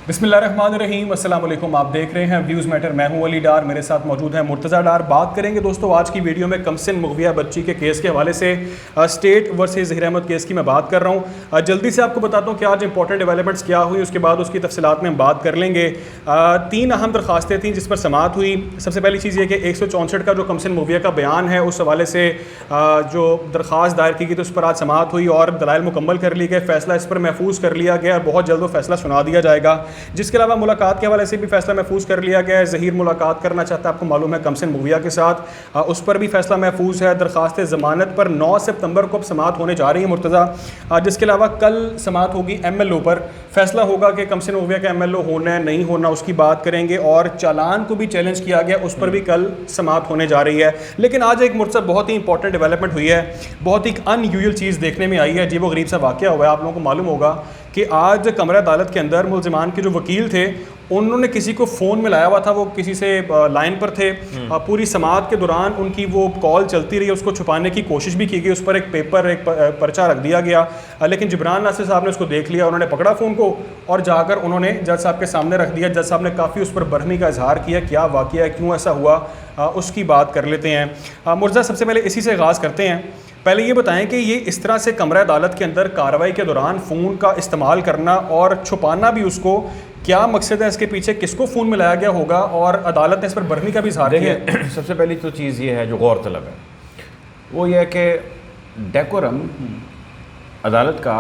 بسم اللہ الرحمن الرحیم، السلام علیکم. آپ دیکھ رہے ہیں ویوز میٹر. میں ہوں علی ڈار، میرے ساتھ موجود ہیں مرتضیٰ ڈار. بات کریں گے دوستو آج کی ویڈیو میں کمسن مغویہ بچی کے کیس کے حوالے سے. State versus Zaheer Ahmed case کی میں بات کر رہا ہوں. جلدی سے آپ کو بتاتا ہوں کہ آج امپورٹنٹ ڈیولپمنٹس کیا ہوئی، اس کے بعد اس کی تفصیلات میں ہم بات کر لیں گے. 3 اہم درخواستیں تھیں جس پر سماعت ہوئی. سب سے پہلی چیز یہ کہ 164 کا جو کمسن مغویہ کا بیان ہے اس حوالے سے جو درخواست دائر کی گئی تو اس پر آج سماعت ہوئی اور دلائل مکمل کر لی گئے. فیصلہ اس پر محفوظ کر لیا گیا، بہت جلد وہ فیصلہ سنا دیا جائے گا. جس کے علاوہ ملاقات کے حوالے سے بھی فیصلہ محفوظ کر لیا گیا ہے. ظہیر ملاقات کرنا چاہتا ہے، آپ کو معلوم ہے، کمسن مغویہ کے ساتھ، اس پر بھی فیصلہ محفوظ ہے. درخواست ضمانت پر 9 ستمبر کو اب سماعت ہونے جا رہی ہے مرتضیٰ. جس کے علاوہ کل سماعت ہوگی ایم ایل او پر. فیصلہ ہوگا کہ کمسن مغویہ کا ایم ایل او ہونا ہے نہیں ہونا، اس کی بات کریں گے. اور چالان کو بھی چیلنج کیا گیا، اس پر بھی کل سماعت ہونے جا رہی ہے. لیکن آج ایک مرتضیٰ بہت ہی امپورٹنٹ ڈیولپمنٹ ہوئی ہے، بہت ہی ان یوزول چیز دیکھنے میں آئی ہے. عجیب و غریب سا واقعہ ہوا ہے. آپ لوگوں کو معلوم ہوگا کہ آج کمرہ عدالت کے اندر ملزمان کے جو وکیل تھے انہوں نے کسی کو فون میں لایا ہوا تھا، وہ کسی سے لائن پر تھے. پوری سماعت کے دوران ان کی وہ کال چلتی رہی، اس کو چھپانے کی کوشش بھی کی گئی. اس پر ایک پرچہ رکھ دیا گیا، لیکن جبران ناصر صاحب نے اس کو دیکھ لیا. انہوں نے پکڑا فون کو اور جا کر انہوں نے جج صاحب کے سامنے رکھ دیا. جج صاحب نے کافی اس پر برہمی کا اظہار کیا، کیا واقعہ ہے، کیوں ایسا ہوا، اس کی بات کر لیتے ہیں. مرزا سب سے پہلے اسی سے آغاز کرتے ہیں. پہلے یہ بتائیں کہ یہ اس طرح سے کمرہ عدالت کے اندر کارروائی کے دوران فون کا استعمال کرنا اور چھپانا بھی اس کو، کیا مقصد ہے اس کے پیچھے، کس کو فون میں لایا گیا ہوگا، اور عدالت نے اس پر برہمی کا بھی اظہار کیا ہے؟ سب سے پہلی تو چیز یہ ہے جو غور طلب ہے، وہ یہ ہے کہ ڈیکورم عدالت کا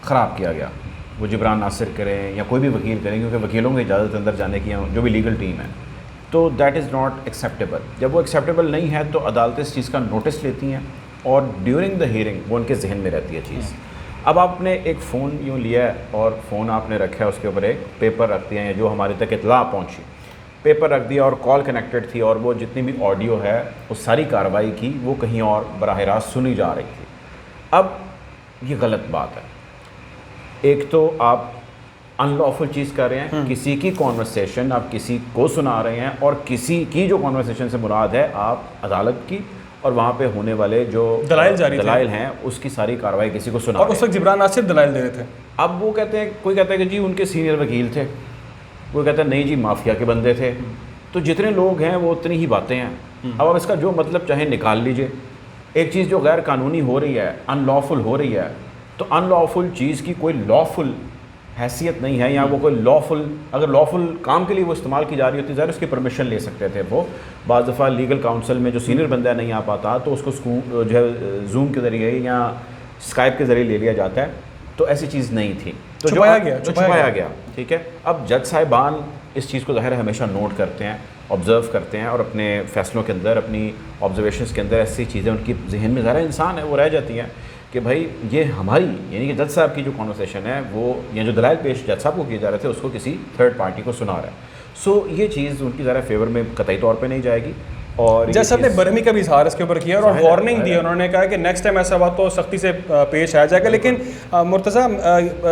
خراب کیا گیا. وہ جبران ناصر کریں یا کوئی بھی وکیل کریں، کیونکہ وکیلوں کی اجازت اندر جانے کی جو بھی لیگل ٹیم ہے، تو دیٹ از ناٹ ایکسیپٹیبل. جب وہ ایکسیپٹیبل نہیں ہے تو عدالتیں اس چیز کا نوٹس لیتی ہیں اور ڈیورنگ دا ہیئرنگ وہ ان کے ذہن میں رہتی ہے چیز. اب آپ نے ایک فون یوں لیا ہے اور فون آپ نے رکھا ہے، اس کے اوپر ایک پیپر رکھ دیا ہے جو ہمارے تک اطلاع پہنچی، پیپر رکھ دیا اور کال کنیکٹڈ تھی، اور وہ جتنی بھی آڈیو ہے اس ساری کارروائی کی وہ کہیں اور براہ راست سنی جا رہی تھی. اب یہ غلط بات ہے. ایک تو آپ ان لافل چیز کر رہے ہیں، کسی کی کانورسیشن آپ کسی کو سنا رہے ہیں، اور کسی کی جو کانورسیشن سے مراد ہے آپ عدالت کی اور وہاں پہ ہونے والے جو دلائل ہیں اس کی ساری کارروائی کسی کو سنا. اور اس وقت جبران ناصر دلائل دے رہے تھے. اب وہ کہتے ہیں، کوئی کہتا ہے کہ جی ان کے سینئر وکیل تھے، کوئی کہتا ہے نہیں جی مافیا کے بندے تھے. تو جتنے لوگ ہیں وہ اتنی ہی باتیں ہیں. اب آپ اس کا جو مطلب چاہیں نکال لیجئے. ایک چیز جو غیر قانونی ہو رہی ہے، ان لافل ہو رہی ہے، تو ان لافل چیز کی کوئی لافل حیثیت نہیں ہے. یا وہ کوئی لافل، اگر لافل کام کے لیے وہ استعمال کی جا رہی ہوتی، ظاہر اس کی پرمیشن لے سکتے تھے. وہ بعض دفعہ لیگل کاؤنسل میں جو سینئر بندہ نہیں آ پاتا تو اس کو جو ہے زوم کے ذریعے یا اسکائپ کے ذریعے لے لیا جاتا ہے. تو ایسی چیز نہیں تھی، تو چھپایا گیا. ٹھیک ہے. اب جج صاحبان اس چیز کو ظاہر ہمیشہ نوٹ کرتے ہیں، آبزرو کرتے ہیں، اور اپنے فیصلوں کے اندر، اپنی آبزرویشنس کے اندر ایسی چیزیں ان کی ذہن میں ظاہر انسان ہے وہ رہ جاتی ہیں کہ بھائی یہ ہماری، یعنی کہ جج صاحب کی جو کانورسیشن ہے وہ، یا جو دلائل پیش جج صاحب کو کیے جا رہے تھے اس کو کسی تھرڈ پارٹی کو سنا رہا ہے. سو یہ چیز ان کی ذرا فیور میں قطعی طور پہ نہیں جائے گی. اور جج صاحب نے برہمی کا بھی اظہار اس کے اوپر کیا اور وارننگ دی. انہوں نے کہا کہ نیکسٹ ٹائم ایسا ہوا تو سختی سے پیش آیا جائے گا. لیکن مرتضیٰ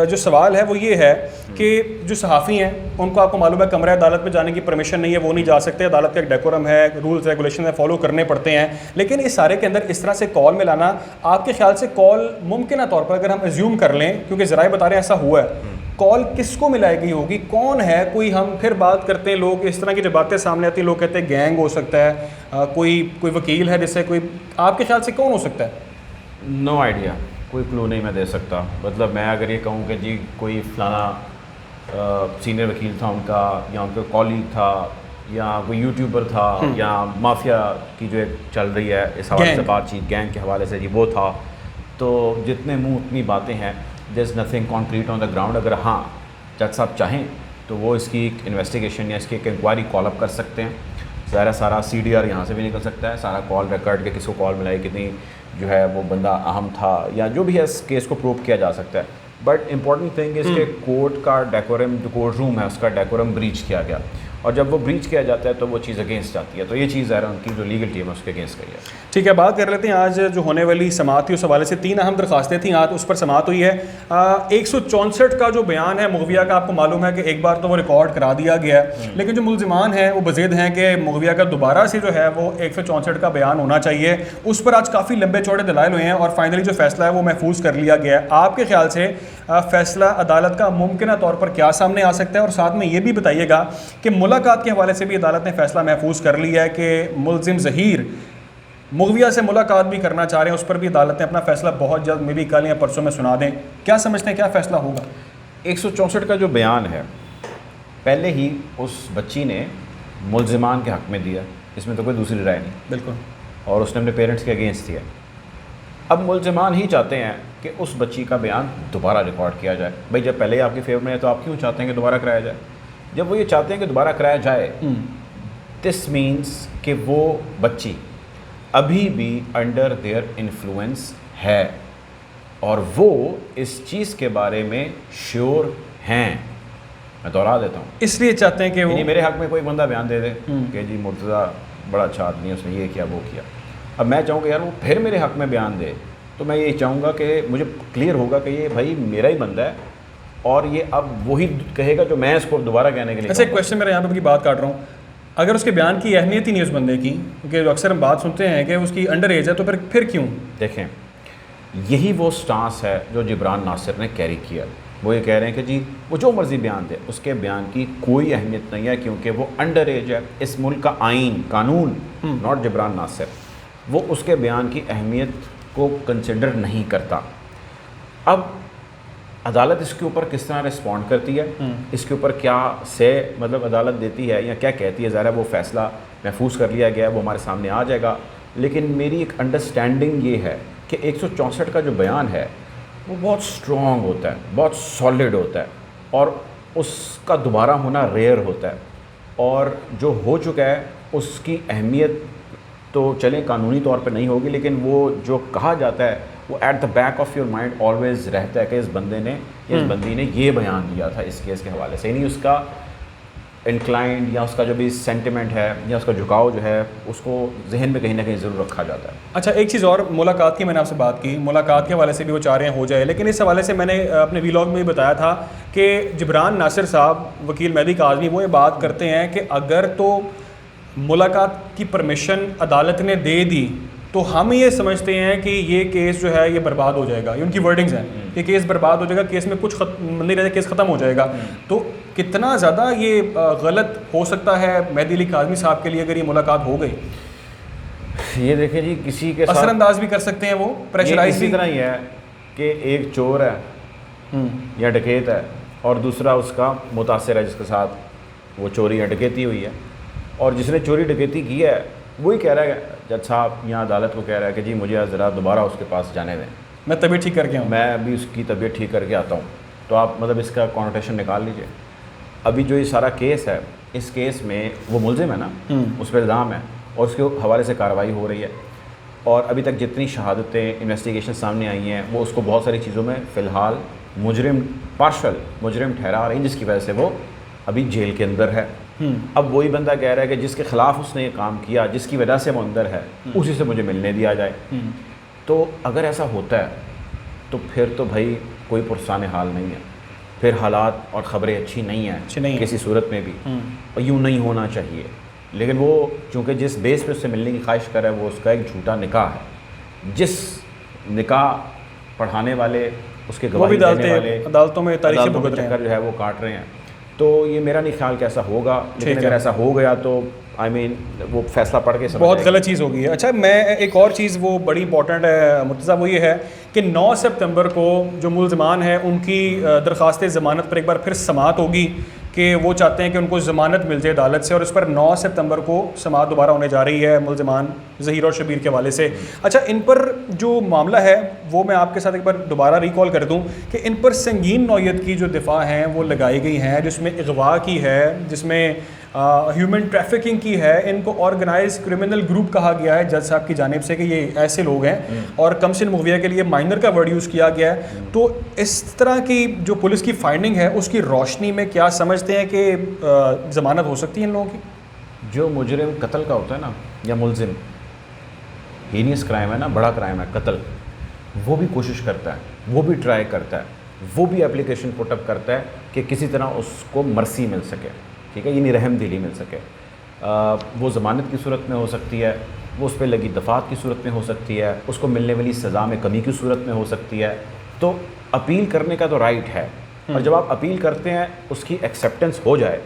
جو سوال ہے وہ یہ ہے کہ جو صحافی ہیں ان کو، آپ کو معلوم ہے، کمرہ عدالت میں جانے کی پرمیشن نہیں ہے، وہ نہیں جا سکتے. عدالت کا ایک ڈیکورم ہے، رولز ریگولیشن ہے، فالو کرنے پڑتے ہیں. لیکن اس سارے کے اندر اس طرح سے کال میں لانا، آپ کے خیال سے کال ممکنہ طور پر اگر ہم ایزیوم کر لیں، کیونکہ ذرائع بتا رہے ہیں ایسا ہوا ہے، کال کس کو ملائی گئی ہوگی، کون ہے؟ کوئی، ہم پھر بات کرتے ہیں، لوگ اس طرح کی جب باتیں سامنے آتی ہیں لوگ کہتے ہیں گینگ ہو سکتا ہے، کوئی وکیل ہے جس سے کوئی، آپ کے خیال سے کون ہو سکتا ہے؟ نو آئیڈیا، کوئی کلو نہیں میں دے سکتا. مطلب میں اگر یہ کہوں کہ جی کوئی فلانا سینئر وکیل تھا ان کا، یا ان کا کالیگ تھا، یا کوئی یوٹیوبر تھا، یا مافیا کی جو ایک چل رہی ہے اس حوالے سے بات چیت، گینگ کے حوالے سے، جی وہ تھا، تو جتنے منہ اتنی باتیں ہیں. There's nothing concrete on the ground. اگر ہاں جج صاحب چاہیں تو وہ اس کی ایک انویسٹیگیشن یا اس کی ایک انکوائری کال اپ کر سکتے ہیں. ظاہر سارا CDR یہاں سے بھی نکل سکتا ہے، سارا کال ریکارڈ کے کس کو کال ملائی، کتنی جو ہے وہ بندہ اہم تھا، یا جو بھی ہے اس کیس کو پروو کیا جا سکتا ہے. بٹ امپورٹنٹ تھنگ اس کے کورٹ کا ڈیکورم، جو کورٹ روم ہے اس کا ڈیکورم بریچ کیا گیا. اور جب وہ بریچ کیا جاتا ہے تو وہ چیز اگینسٹ جاتی ہے. تو یہ چیز ظاہر ہے ان کی جو لیگل ٹیم ہے اس کے اگینسٹ گئی ہے. ٹھیک ہے, بات کر لیتے ہیں آج جو ہونے والی سماعت تھی اس حوالے سے. 3 اہم درخواستیں تھیں, آج اس پر سماعت ہوئی ہے. 164 کا جو بیان ہے مغویہ کا, آپ کو معلوم ہے کہ ایک بار تو وہ ریکارڈ کرا دیا گیا ہے, لیکن جو ملزمان ہیں وہ بزید ہیں کہ مغویہ کا دوبارہ سے جو ہے وہ 164 کا بیان ہونا چاہیے. اس پر آج کافی لمبے چوڑے دلائل ہوئے ہیں اور فائنلی جو فیصلہ ہے وہ محفوظ کر لیا گیا ہے. آپ کے خیال سے فیصلہ عدالت کا ممکنہ طور پر کیا سامنے آ سکتا ہے, اور ساتھ میں یہ بھی بتائیے گا کہ ملاقات کے حوالے سے بھی عدالت نے فیصلہ محفوظ کر لیا ہے کہ ملزم ظہیر مغویہ سے ملاقات بھی کرنا چاہ رہے ہیں, اس پر بھی عدالت نے اپنا فیصلہ بہت جلد میں بھی کل یا پرسوں میں سنا دیں. کیا سمجھتے ہیں کیا فیصلہ ہوگا؟ 164 کا جو بیان ہے پہلے ہی اس بچی نے ملزمان کے حق میں دیا, اس میں تو کوئی دوسری رائے نہیں. بالکل. اور اس نے اپنے پیرنٹس کے اگینسٹ دیا. اب ملزمان ہی چاہتے ہیں کہ اس بچی کا بیان دوبارہ ریکارڈ کیا جائے. بھائی جب پہلے ہی آپ کے فیور میں ہے تو آپ کیوں چاہتے ہیں کہ دوبارہ کرایا جائے؟ جب وہ یہ چاہتے ہیں کہ دوبارہ کرایا جائے, دس مینس کہ وہ بچی ابھی بھی انڈر دیئر انفلوئنس ہے اور وہ اس چیز کے بارے میں شیور ہیں. میں دوہرا دیتا ہوں, اس لیے چاہتے ہیں کہ وہ میرے حق میں کوئی بندہ بیان دے دے کہ جی مرتضیٰ بڑا اچھا آدمی ہے, اس نے یہ کیا وہ کیا. اب میں چاہوں کہ یار وہ پھر میرے حق میں بیان دے, تو میں یہ چاہوں گا کہ مجھے کلیئر ہوگا کہ یہ بھائی میرا ہی بندہ ہے اور یہ اب وہی کہے گا جو میں اس کو دوبارہ کہنے کے لیے. ایسا ایک کوشچن میرا یہاں پہ بات کاٹ رہا ہوں, اگر اس کے بیان کی اہمیت ہی نہیں اس بندے کی, کیونکہ اکثر ہم بات سنتے ہیں کہ اس کی انڈر ایج ہے, تو پھر کیوں؟ دیکھیں, یہی وہ سٹانس ہے جو جبران ناصر نے کیری کیا. وہ یہ کہہ رہے ہیں کہ جی وہ جو مرضی بیان دے, اس کے بیان کی کوئی اہمیت نہیں ہے کیونکہ وہ انڈر ایج ہے. اس ملک کا آئین قانون, ناٹ جبران ناصر, وہ اس کے بیان کی اہمیت کو کنسیڈر نہیں کرتا. اب عدالت اس کے اوپر کس طرح رسپونڈ کرتی ہے, اس کے اوپر کیا سے مطلب عدالت دیتی ہے یا کیا کہتی ہے, ظاہر ہے وہ فیصلہ محفوظ کر لیا گیا ہے, وہ ہمارے سامنے آ جائے گا. لیکن میری ایک انڈرسٹینڈنگ یہ ہے کہ 164 کا جو بیان ہے وہ بہت سٹرونگ ہوتا ہے, بہت سالڈ ہوتا ہے, اور اس کا دوبارہ ہونا ریئر ہوتا ہے. اور جو ہو چکا ہے اس کی اہمیت تو چلیں قانونی طور پہ نہیں ہوگی, لیکن وہ جو کہا جاتا ہے وہ at the back of your mind always رہتا ہے کہ اس بندے نے اس بندی نے یہ بیان دیا تھا اس کیس کے حوالے سے. یعنی اس کا انکلائنڈ یا اس کا جو بھی سینٹیمنٹ ہے یا اس کا جھکاؤ جو ہے اس کو ذہن میں کہیں نہ کہیں ضرور رکھا جاتا ہے. اچھا, ایک چیز اور, ملاقات کی میں نے آپ سے بات کی, ملاقات کے حوالے سے بھی وہ چاہ رہے ہیں ہو جائے, لیکن اس حوالے سے میں نے اپنے ویلاگ میں بھی بتایا تھا کہ جبران ناصر صاحب, وکیل مہدی کاظمی, وہ یہ بات کرتے ہیں کہ اگر تو ملاقات کی پرمیشن عدالت نے دے دی تو ہم یہ سمجھتے ہیں کہ یہ کیس جو ہے یہ برباد ہو جائے گا. یہ ان کی ورڈنگز ہیں کہ کیس برباد ہو جائے گا, کیس میں کچھ نہیں رہتا, کیس ختم ہو جائے گا. تو کتنا زیادہ یہ غلط ہو سکتا ہے مہدی علی کاظمی صاحب کے لیے اگر یہ ملاقات ہو گئی؟ یہ دیکھیں جی, کسی کے اثر انداز بھی کر سکتے ہیں وہ, پریشرائز اسی طرح ہی ہے کہ ایک چور ہے یا ڈکیت ہے اور دوسرا اس کا متاثر ہے جس کے ساتھ وہ چوری یا ڈکیتی ہوئی ہے, اور جس نے چوری ڈکیتی کی ہے وہی کہہ رہا ہے جج صاحب یا عدالت کو کہہ رہا ہے کہ جی مجھے ذرا دوبارہ اس کے پاس جانے دیں, میں طبیعت ٹھیک کر کے آؤں, میں ابھی اس کی طبیعت ٹھیک کر کے آتا ہوں. تو آپ مطلب اس کا کانوٹیشن نکال لیجئے. ابھی جو یہ سارا کیس ہے, اس کیس میں وہ ملزم ہے نا, اس پہ الزام ہے اور اس کے حوالے سے کارروائی ہو رہی ہے, اور ابھی تک جتنی شہادتیں انویسٹیگیشن سامنے آئی ہیں وہ اس کو بہت ساری چیزوں میں فی الحال پارشل مجرم ٹھہرا رہی ہیں, جس کی وجہ سے وہ ابھی جیل کے اندر ہے. اب وہی بندہ کہہ رہا ہے کہ جس کے خلاف اس نے یہ کام کیا, جس کی وجہ سے وہ اندر ہے, اسی سے مجھے ملنے دیا جائے. تو اگر ایسا ہوتا ہے تو پھر تو بھائی کوئی پرسان حال نہیں ہے, پھر حالات اور خبریں اچھی نہیں ہیں کسی صورت میں بھی, اور یوں نہیں ہونا چاہیے. لیکن وہ چونکہ جس بیس پہ اس سے ملنے کی خواہش کر رہا ہے وہ اس کا ایک جھوٹا نکاح ہے, جس نکاح پڑھانے والے, اس کے گواہی دینے والے عدالتوں میں تاریخی چکر جو ہے وہ کاٹ رہے ہیں. تو یہ میرا نہیں خیال کہ ایسا ہوگا, لیکن اگر ایسا ہو گیا تو وہ فیصلہ پڑھ کے بہت غلط چیز ہوگی. اچھا, میں ایک اور چیز وہ بڑی امپورٹنٹ ہے مرتضیٰ, وہ یہ ہے کہ 9 سپتمبر کو جو ملزمان ہیں ان کی درخواست ضمانت پر ایک بار پھر سماعت ہوگی کہ وہ چاہتے ہیں کہ ان کو ضمانت مل جائے عدالت سے, اور اس پر 9 سپتمبر کو سماعت دوبارہ ہونے جا رہی ہے ملزمان ظہیر اور شبیر کے حوالے سے. اچھا, ان پر جو معاملہ ہے وہ میں آپ کے ساتھ ایک بار دوبارہ ریکال کر دوں کہ ان پر سنگین نوعیت کی جو دفاع ہیں وہ لگائی گئی ہیں, جس میں اغوا کی ہے, جس میں ہیومن ٹریفکنگ کی ہے. ان کو آرگنائز کرمنل گروپ کہا گیا ہے جج صاحب کی جانب سے کہ یہ ایسے لوگ ہیں, اور کم سن مغویہ کے لیے مائنر کا ورڈ یوز کیا گیا ہے. تو اس طرح کی جو پولیس کی فائنڈنگ ہے اس کی روشنی میں کیا سمجھ سمجھتے ہیں کہ ضمانت ہو سکتی ہے ان لوگوں کی؟ جو مجرم قتل کا ہوتا ہے نا یا ملزم، ہینیس کرائم ہے نا، بڑا کرائم ہے قتل، وہ بھی کوشش کرتا ہے، وہ بھی ٹرائی کرتا ہے، وہ بھی اپلیکیشن پٹ اپ کرتا ہے کہ کسی طرح اس کو مرسی مل سکے، ٹھیک ہے، یعنی رحم دلی مل سکے. وہ ضمانت کی صورت میں ہو سکتی ہے، وہ اس پہ لگی دفعات کی صورت میں ہو سکتی ہے، اس کو ملنے والی سزا میں کمی کی صورت میں ہو سکتی ہے. تو اپیل کرنے کا تو رائٹ ہے، اور جب آپ اپیل کرتے ہیں اس کی ایکسیپٹنس ہو جائے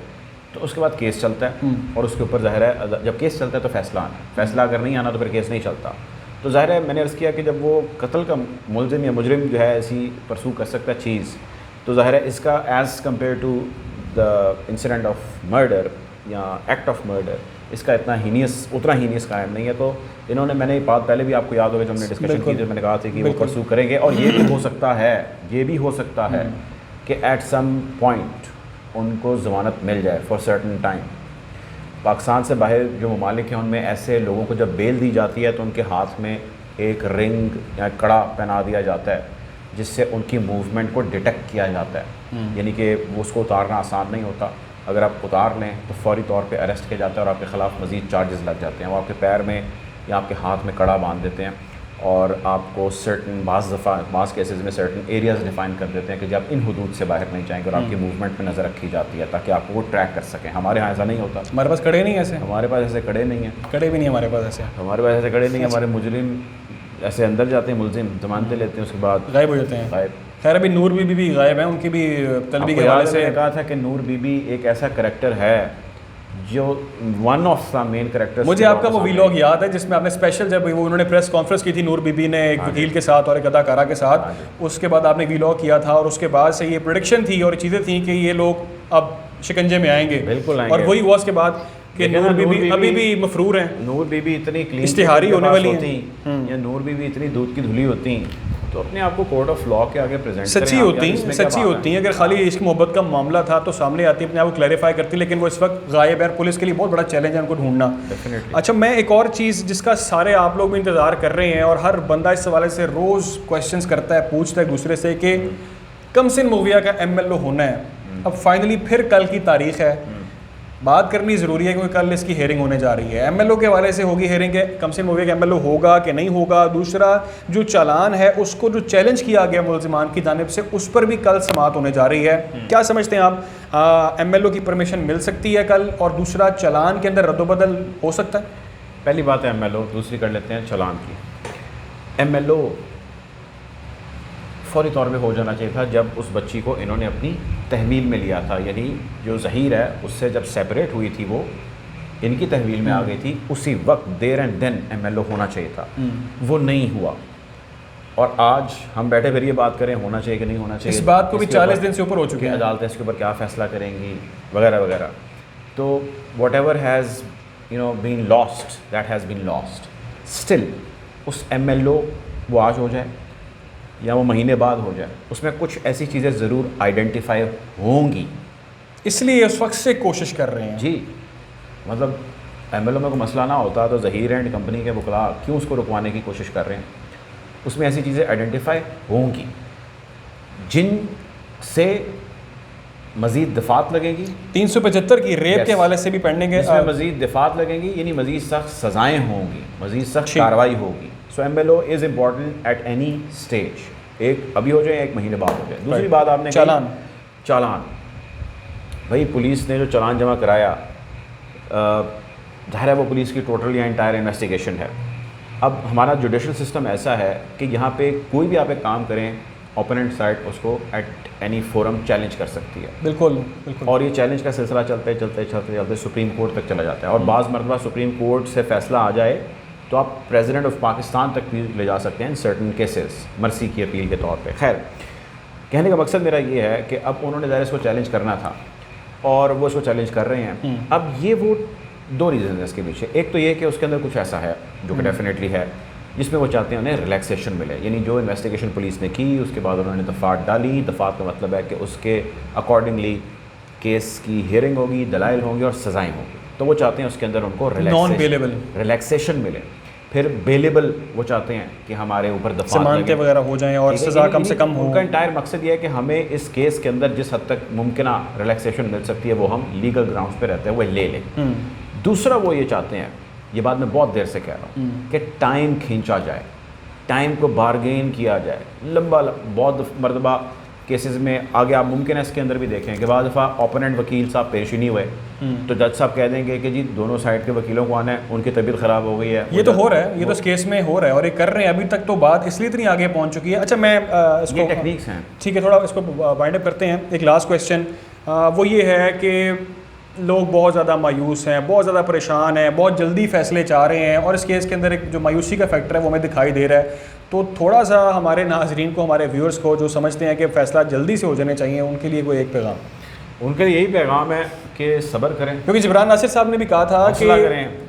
تو اس کے بعد کیس چلتا ہے، اور اس کے اوپر ظاہر ہے جب کیس چلتا ہے تو فیصلہ آنا ہے، فیصلہ اگر نہیں آنا تو پھر کیس نہیں چلتا. تو ظاہر ہے میں نے عرض کیا کہ جب وہ قتل کا ملزم یا مجرم جو ہے ایسی پرسو کر سکتا ہے چیز، تو ظاہر ہے اس کا as compared to the incident of murder یا ایکٹ آف مرڈر اس کا اتنا ہینیس قائم نہیں ہے. تو انہوں نے، میں نے بات پہلے بھی آپ کو یاد ہوگا جب ہم نے ڈسکشن کی تو میں نے کہا تھا کہ وہ پرسو کریں گے، اور یہ بھی ہو سکتا ہے کہ ایٹ سم پوائنٹ ان کو ضمانت مل جائے فار سرٹن ٹائم. پاکستان سے باہر جو ممالک ہیں ان میں ایسے لوگوں کو جب بیل دی جاتی ہے تو ان کے ہاتھ میں ایک رنگ یا کڑا پہنا دیا جاتا ہے جس سے ان کی موومنٹ کو ڈیٹیکٹ کیا جاتا ہے، یعنی کہ وہ اس کو اتارنا آسان نہیں ہوتا. اگر آپ اتار لیں تو فوری طور پہ اریسٹ کیا جاتا ہے اور آپ کے خلاف مزید چارجز لگ جاتے ہیں. وہ آپ کے پیر میں یا آپ کے ہاتھ میں کڑا باندھ دیتے ہیں اور آپ کو سرٹن بعض کیسز میں سرٹن ایریاز ڈیفائن کر دیتے ہیں کہ جب ان حدود سے باہر نہیں جائیں گے، اور آپ کی موومنٹ پہ نظر رکھی جاتی ہے تاکہ آپ کو وہ ٹریک کر سکیں. ہمارے ہاں ایسا نہیں ہوتا، ہمارے پاس کڑے نہیں ایسے، ہمارے پاس ایسے کڑے نہیں ہیں، کڑے بھی نہیں ہمارے پاس ایسے، کڑے نہیں ہیں. ہمارے مجرم ایسے اندر جاتے ہیں، ملزم ضمانتیں لیتے ہیں، اس کے بعد غائب ہو جاتے ہیں. غائب. خیر ابھی نور بی بی بھی غائب ہیں، ان کی بھی طلبی کے حوالے سے کہا تھا کہ نور بی بی ایک ایسا کریکٹر ہے جو one of the main character. مجھے آپ کا وہ ویلاگ یاد ہے جس میں آپ نے اسپیشل جب وہ انہوں نے پریس کانفرنس کی تھی نور بی بی نے ایک وکیل کے ساتھ اور ایک اداکارہ کے ساتھ، اس کے بعد آپ نے ویلاگ کیا تھا اور اس کے بعد سے یہ پروڈکشن تھی اور چیزیں تھیں کہ یہ لوگ اب شکنجے میں آئیں گے، بالکل آئیں گے. اور وہی ہوا اس کے بعد کہ نور بی بی ابھی بھی مفرور ہیں. نور بی بی اتنی کلین اشتہاری ہونے والی ہیں، یا نور بی بی اتنی دودھ کی دھلی ہوتی ہیں تو اپنے آپ کو کورٹ آف لا کے آگے پریزنٹ سچی ہوتی ہیں. اگر خالی عشق محبت کا معاملہ تھا تو سامنے آتی اپنے آپ کو کلیریفائی کرتی، لیکن وہ اس وقت غائب ہے. پولیس کے لیے بہت بڑا چیلنج ہے ان کو ڈھونڈنا. اچھا میں ایک اور چیز جس کا سارے آپ لوگ بھی انتظار کر رہے ہیں اور ہر بندہ اس حوالے سے روز کویشچنس کرتا ہے، پوچھتا ہے ایک دوسرے سے کہ کمسن موویہ کا ایم ایل او ہونا ہے. اب فائنلی پھر کل کی تاریخ ہے، بات کرنی ضروری ہے کیونکہ کل اس کی ہیئرنگ ہونے جا رہی ہے. ایم ایل او کے حوالے سے ہوگی ہیئرنگ کہ کمسن موویہ کا ایم ایل او ہوگا کہ نہیں ہوگا. دوسرا جو چالان ہے اس کو جو چیلنج کیا گیا ملزمان کی جانب سے اس پر بھی کل سماعت ہونے جا رہی ہے. کیا سمجھتے ہیں آپ، ایم ایل او کی پرمیشن مل سکتی ہے کل؟ اور دوسرا چالان کے اندر رد و بدل ہو سکتا ہے؟ پہلی بات ہے ایم ایل او. دوسری کر لیتے ہیں چالان کی. ایم ایل او فوری طور پہ ہو جانا چاہیے تھا جب اس بچی کو انہوں نے اپنی تحویل میں لیا تھا، یعنی جو ظہیر ہے اس سے جب سیپریٹ ہوئی تھی وہ ان کی تحویل میں آ گئی تھی، اسی وقت there and then M L O ہونا چاہیے تھا. وہ نہیں ہوا، اور آج ہم بیٹھے پھر یہ بات کریں ہونا چاہیے کہ نہیں ہونا چاہیے. اس بات کو بھی 40 دن سے اوپر ہو چکے ہیں، عدالتیں اس کے اوپر کیا فیصلہ کریں گی وغیرہ وغیرہ. تو whatever has been lost that has been lost. Still اس ایم ایل او وہ آج ہو جائے یا وہ مہینے بعد ہو جائے، اس میں کچھ ایسی چیزیں ضرور آئیڈینٹیفائی ہوں گی، اس لیے اس وقت سے کوشش کر رہے ہیں. جی مطلب ایم ایل او میں کوئی مسئلہ نہ ہوتا تو ظہیر اینڈ کمپنی کے وکلاء کیوں اس کو رکوانے کی کوشش کر رہے ہیں. اس میں ایسی چیزیں آئیڈینٹیفائی ہوں گی جن سے مزید دفعات لگیں گی. 375 کی ریپ کے حوالے سے بھی پڑھنے گے، اس میں مزید دفعات لگیں گی، یعنی مزید سخت سزائیں ہوں گی، مزید سخت کارروائی ہوگی. So M L O is important at any stage. ایک ابھی ہو جائے، ایک مہینے بعد ہو جائے. دوسری بات آپ نے چالان بھائی پولیس نے جو چالان جمع کرایا، ظاہر ہے وہ پولیس کی ٹوٹل یا انٹائر انویسٹیگیشن ہے. اب ہمارا جوڈیشل سسٹم ایسا ہے کہ یہاں پہ کوئی بھی آپ ایک کام کریں، اوپوننٹ سائڈ اس کو ایٹ اینی فورم چیلنج کر سکتی ہے. بالکل. اور یہ چیلنج کا سلسلہ چلتے سپریم کورٹ تک چلا جاتا ہے، اور بعض مرتبہ سپریم کورٹ سے فیصلہ آ جائے تو آپ پریزیڈنٹ آف پاکستان تک بھی لے جا سکتے ہیں ان سرٹن کیسز، مرسی کی اپیل کے طور پہ. خیر کہنے کا مقصد میرا یہ ہے کہ اب انہوں نے ظاہر اس کو چیلنج کرنا تھا اور وہ اس کو چیلنج کر رہے ہیں. اب یہ وہ دو ریزنز ہیں اس کے پیچھے. ایک تو یہ کہ اس کے اندر کچھ ایسا ہے جو کہ ڈیفینیٹلی ہے جس میں وہ چاہتے ہیں انہیں ریلیکسیشن ملے، یعنی جو انویسٹیگیشن پولیس نے کی اس کے بعد انہوں نے دفعات ڈالی. دفعات کا مطلب ہے کہ اس کے اکارڈنگلی کیس کی ہیئرنگ ہوگی، دلائل ہوں گے اور سزائیں ہوں گی. تو وہ چاہتے ہیں اس کے اندر ان کو ریلیکسیشن ملے. پھر بیلیبل وہ چاہتے ہیں کہ ہمارے اوپر دفعات ضمانتیں وغیرہ ہو جائیں اور سزا کم سے کم ہو. ان کا انٹائر مقصد یہ ہے کہ ہمیں اس کیس کے اندر جس حد تک ممکنہ ریلیکسیشن مل سکتی ہے وہ ہم لیگل گراؤنڈز پہ رہتے ہیں وہ لے لیں. دوسرا وہ یہ چاہتے ہیں, یہ بات میں بہت دیر سے کہہ رہا ہوں, کہ ٹائم کھینچا جائے, ٹائم کو بارگین کیا جائے. لمبا بہت مرتبہ کیسز میں آگے آپ ممکن ہے اس کے اندر بھی دیکھیں کہ بعض دفعہ اوپوننٹ وکیل صاحب پیش ہی نہیں ہوئے تو جج صاحب کہہ دیں گے کہ جی دونوں سائڈ کے وکیلوں کو آنا ہے, ان کی طبیعت خراب ہو گئی ہے. یہ تو ہو رہا ہے, یہ تو اس کیس میں ہو رہا ہے اور یہ کر رہے ہیں. ابھی تک تو بات اس لیے اتنی آگے پہنچ چکی ہے. اچھا میں اس کو ٹیکنیکس ہیں, ٹھیک ہے, تھوڑا اس کو وائنڈ اپ کرتے ہیں. ایک لاسٹ کویشچن وہ یہ ہے کہ لوگ بہت زیادہ مایوس ہیں, بہت زیادہ پریشان ہیں, بہت جلدی فیصلے چاہ رہے ہیں اور اس کیس کے اندر ایک جو مایوسی کا فیکٹر ہے وہ ہمیں دکھائی دے رہا ہے. تو تھوڑا سا ہمارے ناظرین کو, ہمارے ویورز کو جو سمجھتے ہیں کہ فیصلہ جلدی سے ہو جانے چاہیے, ان کے لیے کوئی ایک پیغام؟ ان کے لیے یہی پیغام ہے کہ صبر کریں, کیونکہ جبران ناصر صاحب نے بھی کہا تھا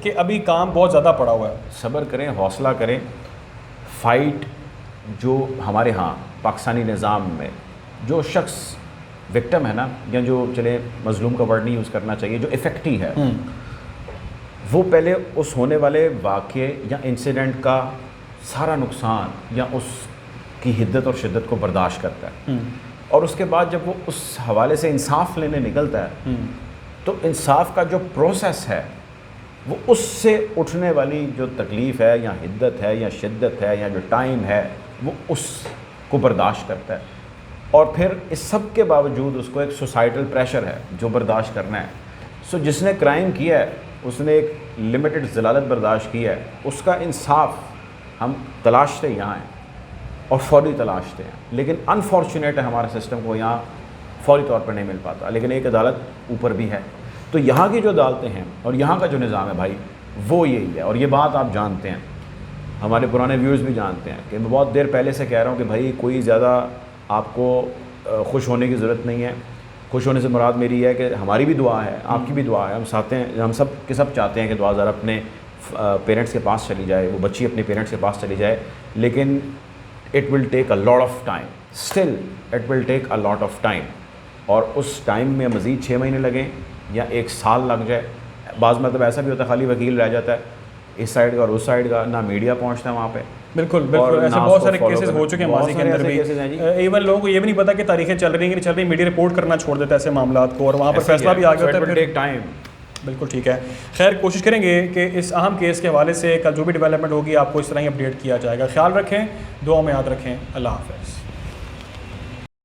کہ ابھی کام بہت زیادہ پڑا ہوا ہے. صبر کریں, حوصلہ کریں. فائٹ جو ہمارے ہاں پاکستانی نظام میں جو شخص وکٹم ہے نا, یا جو چلے مظلوم کا ورڈ نہیں یوز کرنا چاہیے, جو افیکٹی ہے, وہ پہلے اس ہونے والے واقعے یا انسیڈنٹ کا سارا نقصان یا اس کی حدت اور شدت کو برداشت کرتا ہے, اور اس کے بعد جب وہ اس حوالے سے انصاف لینے نکلتا ہے تو انصاف کا جو پروسیس ہے وہ اس سے اٹھنے والی جو تکلیف ہے یا حدت ہے یا شدت ہے یا جو ٹائم ہے وہ اس کو برداشت کرتا ہے. اور پھر اس سب کے باوجود اس کو ایک سوسائٹل پریشر ہے جو برداشت کرنا ہے. سو جس نے کرائم کیا ہے اس نے ایک لمیٹڈ ذلالت برداشت کی ہے, اس کا انصاف ہم تلاشتے یہاں ہیں اور فوری تلاشتے ہیں, لیکن انفارچونیٹ ہے ہمارے سسٹم کو یہاں فوری طور پر نہیں مل پاتا. لیکن ایک عدالت اوپر بھی ہے, تو یہاں کی جو عدالتیں ہیں اور یہاں کا جو نظام ہے بھائی وہ یہی ہے. اور یہ بات آپ جانتے ہیں, ہمارے پرانے ویورز بھی جانتے ہیں کہ میں بہت دیر پہلے سے کہہ رہا ہوں کہ بھائی کوئی زیادہ آپ کو خوش ہونے کی ضرورت نہیں ہے. خوش ہونے سے مراد میری ہے کہ ہماری بھی دعا ہے, آپ کی بھی دعا ہے, ہم چاہتے ہیں, ہم سب کے سب چاہتے ہیں کہ دعا ذرا اپنے پیرنٹس کے پاس چلی جائے, وہ بچی اپنے پیرنٹس کے پاس چلی جائے. لیکن it will take a lot of time, still it will take a lot of time. اور اس ٹائم میں مزید 6 مہینے لگیں یا 1 سال لگ جائے. بعض مطلب ایسا بھی ہوتا ہے خالی وکیل رہ جاتا ہے اس سائڈ کا اور اس سائڈ کا, نہ میڈیا پہنچتا ہے وہاں پہ. بالکل بالکل, ایسے بہت سارے کیسز ہو چکے ہیں ماضی کے اندر بھی. ایون لوگوں کو یہ بھی نہیں پتا کہ تاریخیں چل رہی ہیں کہ نہیں چل رہی, میڈیا رپورٹ کرنا چھوڑ دیتا ہے ایسے معاملات کو اور وہاں پر فیصلہ بھی آ گیا ہوتا ہے پھر ٹائم. بالکل ٹھیک ہے. خیر کوشش کریں گے کہ اس اہم کیس کے حوالے سے کل جو بھی ڈیولپمنٹ ہوگی آپ کو اس طرح ہی اپڈیٹ کیا جائے گا. خیال رکھیں, دعاؤں میں یاد رکھیں. اللہ حافظ.